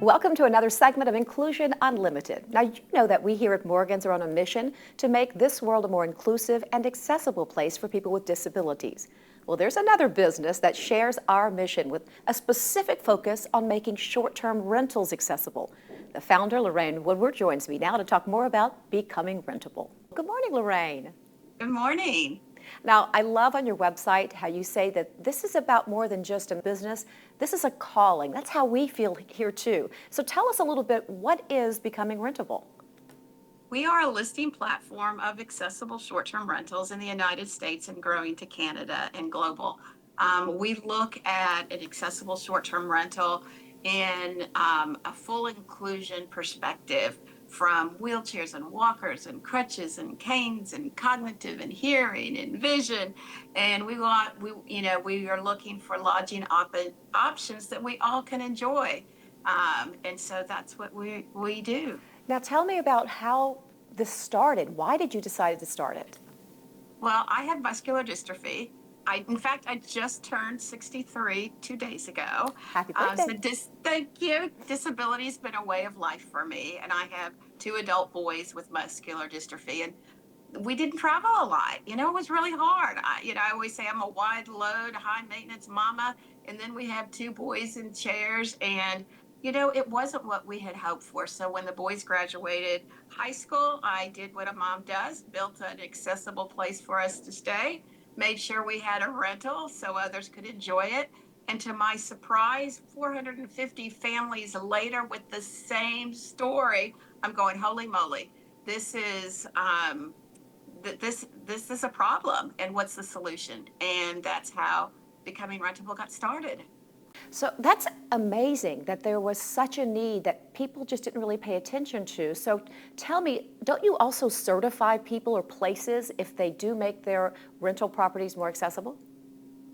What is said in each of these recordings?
Welcome to another segment of Inclusion Unlimited. Now, you know that we here at Morgan's are on a mission to make this world a more inclusive and accessible place for people with disabilities. Well, there's another business that shares our mission with a specific focus on making short-term rentals accessible. The founder, Lorraine Woodward, joins me now to talk more about becoming rentable. Good morning, Lorraine. Good morning. Now, I love on your website how you say that this is about more than just a business. This is a calling. That's how we feel here too. So tell us a little bit, what is becoming rentable? We are a listing platform of accessible short-term rentals in the United States and growing to Canada and global. We look at an accessible short-term rental in a full inclusion perspective, from wheelchairs and walkers and crutches and canes and cognitive and hearing and vision. And we are looking for lodging options that we all can enjoy. And so that's what we do. Now tell me about how this started. Why did you decide to start it? Well, I have muscular dystrophy. In fact, I just turned 63 2 days ago. Happy birthday. Thank you. Disability has been a way of life for me, and I have two adult boys with muscular dystrophy, and we didn't travel a lot. It was really hard. I always say I'm a wide load, high maintenance mama, and then we have two boys in chairs, and it wasn't what we had hoped for. So when the boys graduated high school, I did what a mom does, built an accessible place for us to stay, made sure we had a rental so others could enjoy it. And to my surprise, 450 families later with the same story, I'm going, holy moly, this is this is a problem, and what's the solution? And that's how becoming rentable got started. So that's amazing that there was such a need that people just didn't really pay attention to. So tell me, don't you also certify people or places if they do make their rental properties more accessible?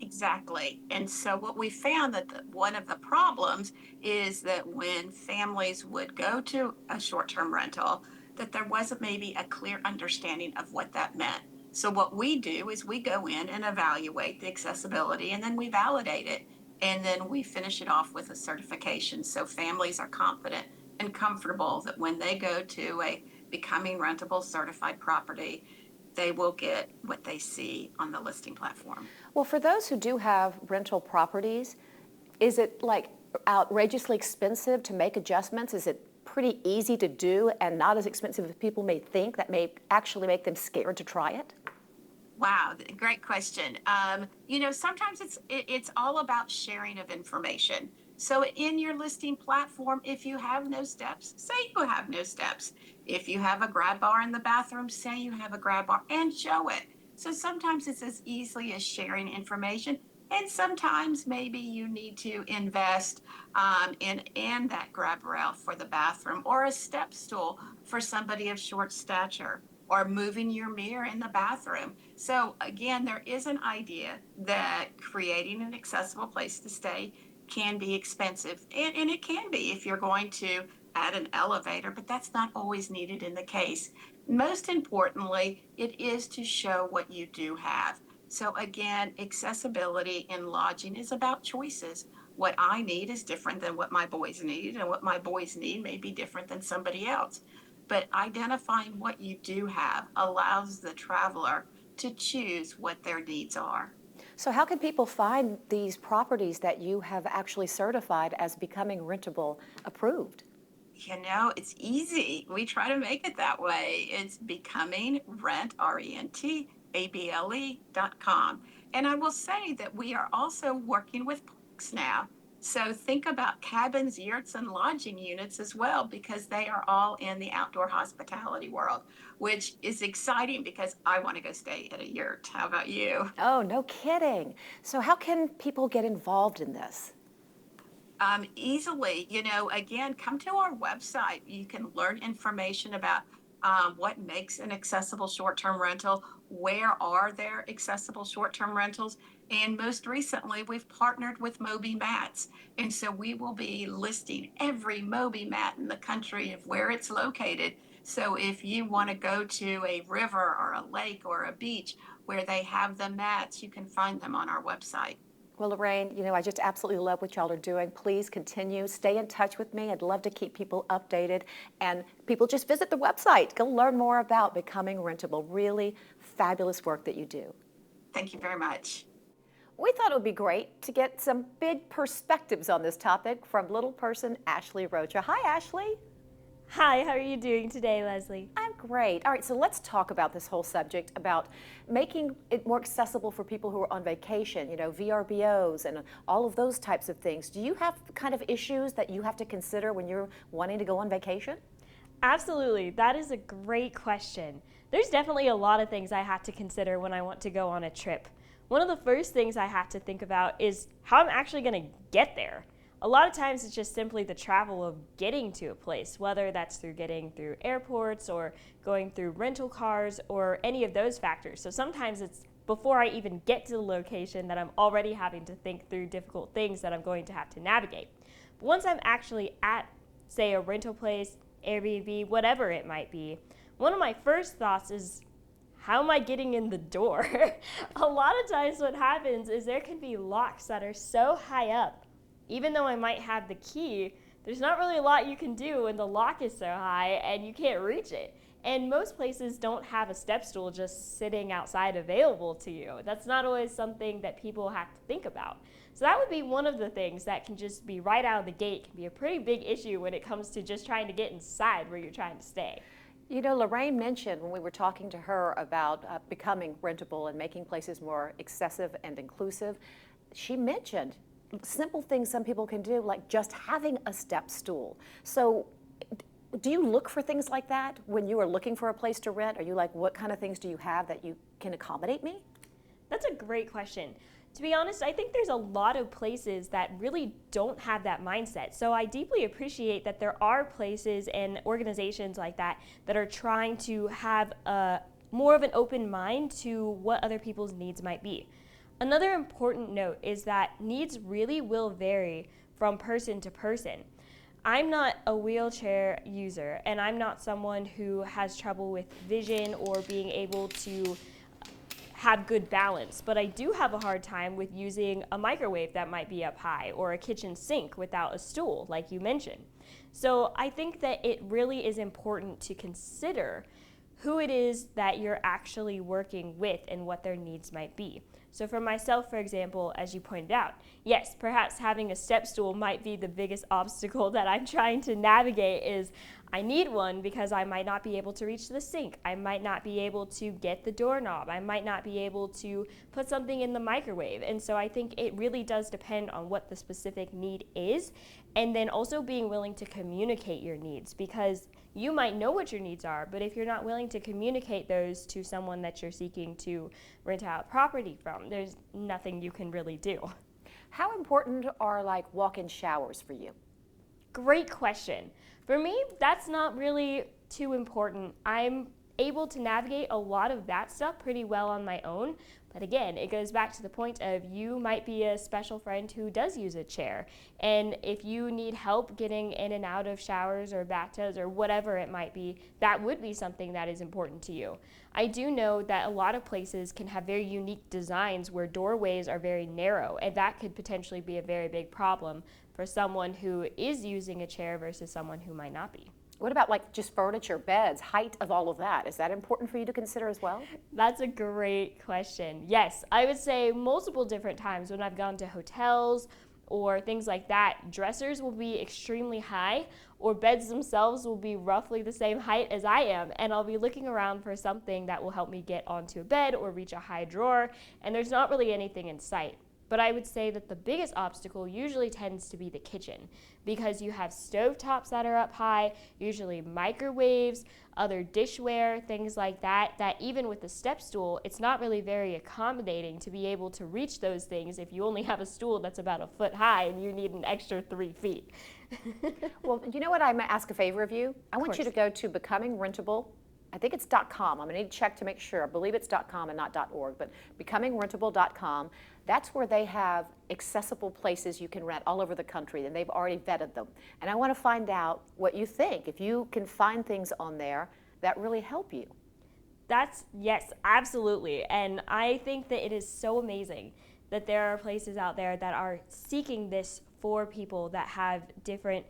Exactly. And so what we found that one of the problems is that when families would go to a short-term rental, that there wasn't maybe a clear understanding of what that meant. So what we do is we go in and evaluate the accessibility, and then we validate it. And then we finish it off with a certification. So families are confident and comfortable that when they go to a becoming rentable certified property, they will get what they see on the listing platform. Well, for those who do have rental properties, is it like outrageously expensive to make adjustments? Is it pretty easy to do and not as expensive as people may think, that may actually make them scared to try it? Wow, great question. Sometimes it's all about sharing of information. So in your listing platform, if you have no steps, say you have no steps. If you have a grab bar in the bathroom, say you have a grab bar, and show it. So sometimes it's as easily as sharing information, and sometimes maybe you need to invest in that grab rail for the bathroom, or a step stool for somebody of short stature, or moving your mirror in the bathroom. So again, there is an idea that creating an accessible place to stay can be expensive. And it can be if you're going to add an elevator, but that's not always needed in the case. Most importantly, it is to show what you do have. So again, accessibility in lodging is about choices. What I need is different than what my boys need, and what my boys need may be different than somebody else. But identifying what you do have allows the traveler to choose what their needs are. So how can people find these properties that you have actually certified as becoming rentable approved? It's easy. We try to make it that way. It's becoming rentABLE.com. And I will say that we are also working with parks now. So think about cabins, yurts, and lodging units as well, because they are all in the outdoor hospitality world, which is exciting because I want to go stay at a yurt. How about you? Oh, no kidding. So how can people get involved in this? Easily. Again, come to our website. You can learn information about what makes an accessible short-term rental, where are there accessible short-term rentals, and most recently, we've partnered with Moby Mats. And so we will be listing every Moby Mat in the country of where it's located. So if you want to go to a river or a lake or a beach where they have the mats, you can find them on our website. Well, Lorraine, I just absolutely love what y'all are doing. Please continue. Stay in touch with me. I'd love to keep people updated. And people just visit the website. Go learn more about becoming rentable. Really fabulous work that you do. Thank you very much. We thought it would be great to get some big perspectives on this topic from little person Ashley Rocha. Hi, Ashley. Hi, how are you doing today, Leslie? I'm great. All right, so let's talk about this whole subject about making it more accessible for people who are on vacation, VRBOs and all of those types of things. Do you have kind of issues that you have to consider when you're wanting to go on vacation? Absolutely. That is a great question. There's definitely a lot of things I have to consider when I want to go on a trip. One of the first things I have to think about is how I'm actually going to get there. A lot of times it's just simply the travel of getting to a place, whether that's through getting through airports or going through rental cars or any of those factors. So sometimes it's before I even get to the location that I'm already having to think through difficult things that I'm going to have to navigate. But once I'm actually at, say, a rental place, Airbnb, whatever it might be, one of my first thoughts is, how am I getting in the door? A lot of times what happens is there can be locks that are so high up. Even though I might have the key, there's not really a lot you can do when the lock is so high and you can't reach it. And most places don't have a step stool just sitting outside available to you. That's not always something that people have to think about. So that would be one of the things that can just be right out of the gate, can be a pretty big issue when it comes to just trying to get inside where you're trying to stay. Lorraine mentioned when we were talking to her about becoming rentable and making places more accessible and inclusive, she mentioned simple things some people can do, like just having a step stool. So do you look for things like that when you are looking for a place to rent? Are you like, what kind of things do you have that you can accommodate me? That's a great question. To be honest, I think there's a lot of places that really don't have that mindset. So I deeply appreciate that there are places and organizations like that that are trying to have more of an open mind to what other people's needs might be. Another important note is that needs really will vary from person to person. I'm not a wheelchair user, and I'm not someone who has trouble with vision or being able to have good balance, but I do have a hard time with using a microwave that might be up high or a kitchen sink without a stool, like you mentioned. So I think that it really is important to consider who it is that you're actually working with and what their needs might be. So for myself, for example, as you pointed out, yes, perhaps having a step stool might be the biggest obstacle that I'm trying to navigate. Is I need one because I might not be able to reach the sink. I might not be able to get the doorknob. I might not be able to put something in the microwave. And so I think it really does depend on what the specific need is, and then also being willing to communicate your needs, because you might know what your needs are, but if you're not willing to communicate those to someone that you're seeking to rent out property from, there's nothing you can really do. How important are like walk-in showers for you? Great question. For me, that's not really too important. I'm able to navigate a lot of that stuff pretty well on my own. But again, it goes back to the point of you might be a special friend who does use a chair. And if you need help getting in and out of showers or bathtubs or whatever it might be, that would be something that is important to you. I do know that a lot of places can have very unique designs where doorways are very narrow, and that could potentially be a very big problem for someone who is using a chair versus someone who might not be. What about like just furniture, beds, height of all of that? Is that important for you to consider as well? That's a great question. Yes, I would say multiple different times when I've gone to hotels or things like that, dressers will be extremely high, or beds themselves will be roughly the same height as I am, and I'll be looking around for something that will help me get onto a bed or reach a high drawer, and there's not really anything in sight. But I would say that the biggest obstacle usually tends to be the kitchen, because you have stovetops that are up high, usually microwaves, other dishware, things like that, that even with the step stool, it's not really very accommodating to be able to reach those things if you only have a stool that's about a foot high and you need an extra 3 feet. Well, you know what? I might ask a favor of you. I want you to go to Becoming Rentable. I think it's .com. I'm going to need to check to make sure. I believe it's .com and not .org, but becomingrentable.com. That's where they have accessible places you can rent all over the country, and they've already vetted them. And I want to find out what you think. If you can find things on there that really help you. Yes, absolutely. And I think that it is so amazing that there are places out there that are seeking this for people that have different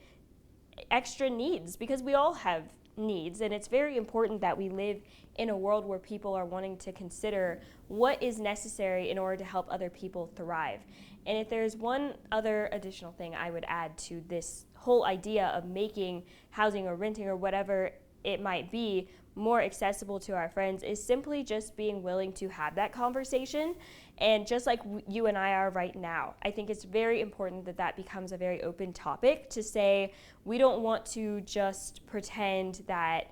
extra needs, because we all have needs, and it's very important that we live in a world where people are wanting to consider what is necessary in order to help other people thrive. And if there's one other additional thing I would add to this whole idea of making housing or renting or whatever it might be more accessible to our friends, is simply just being willing to have that conversation. And just like you and I are right now, I think it's very important that that becomes a very open topic, to say we don't want to just pretend that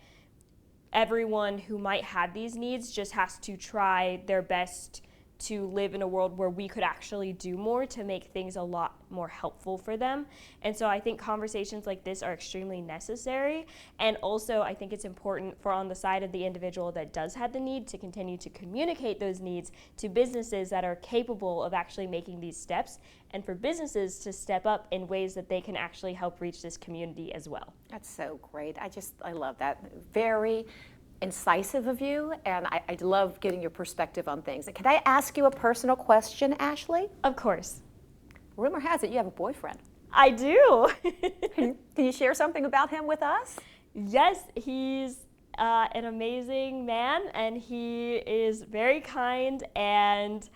everyone who might have these needs just has to try their best to live in a world where we could actually do more to make things a lot more helpful for them. And so I think conversations like this are extremely necessary. And also I think it's important for, on the side of the individual that does have the need, to continue to communicate those needs to businesses that are capable of actually making these steps, and for businesses to step up in ways that they can actually help reach this community as well. That's so great. I love that. Very incisive of you, and I love getting your perspective on things. Can I ask you a personal question, Ashley? Of course. Rumor has it you have a boyfriend. I do. Can you share something about him with us? Yes, he's an amazing man, and he is very kind. And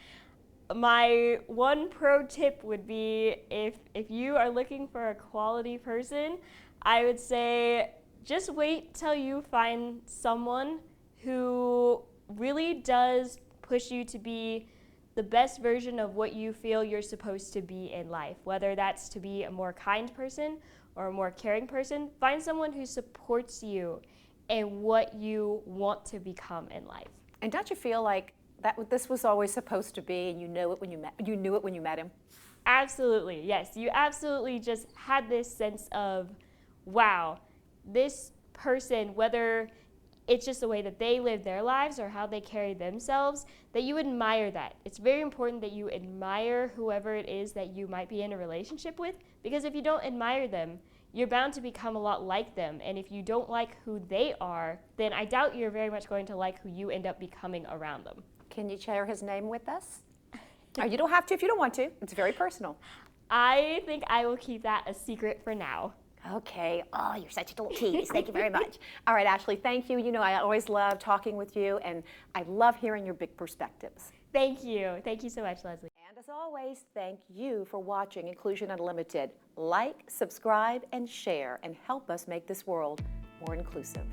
my one pro tip would be, if you are looking for a quality person, I would say just wait till you find someone who really does push you to be the best version of what you feel you're supposed to be in life. Whether that's to be a more kind person or a more caring person, find someone who supports you in what you want to become in life. And don't you feel like that this was always supposed to be, and you knew it when you met him? Absolutely, yes. You absolutely just had this sense of, wow, this person, whether it's just the way that they live their lives or how they carry themselves, that you admire that. It's very important that you admire whoever it is that you might be in a relationship with, because if you don't admire them, you're bound to become a lot like them. And if you don't like who they are, then I doubt you're very much going to like who you end up becoming around them. Can you share his name with us? Or you don't have to if you don't want to. It's very personal. I think I will keep that a secret for now. Okay. Oh, you're such a little tease. Thank you very much. All right, Ashley, thank you. You know, I always love talking with you, and I love hearing your big perspectives. Thank you. Thank you so much, Leslie. And as always, thank you for watching Inclusion Unlimited. Like, subscribe, and share, and help us make this world more inclusive.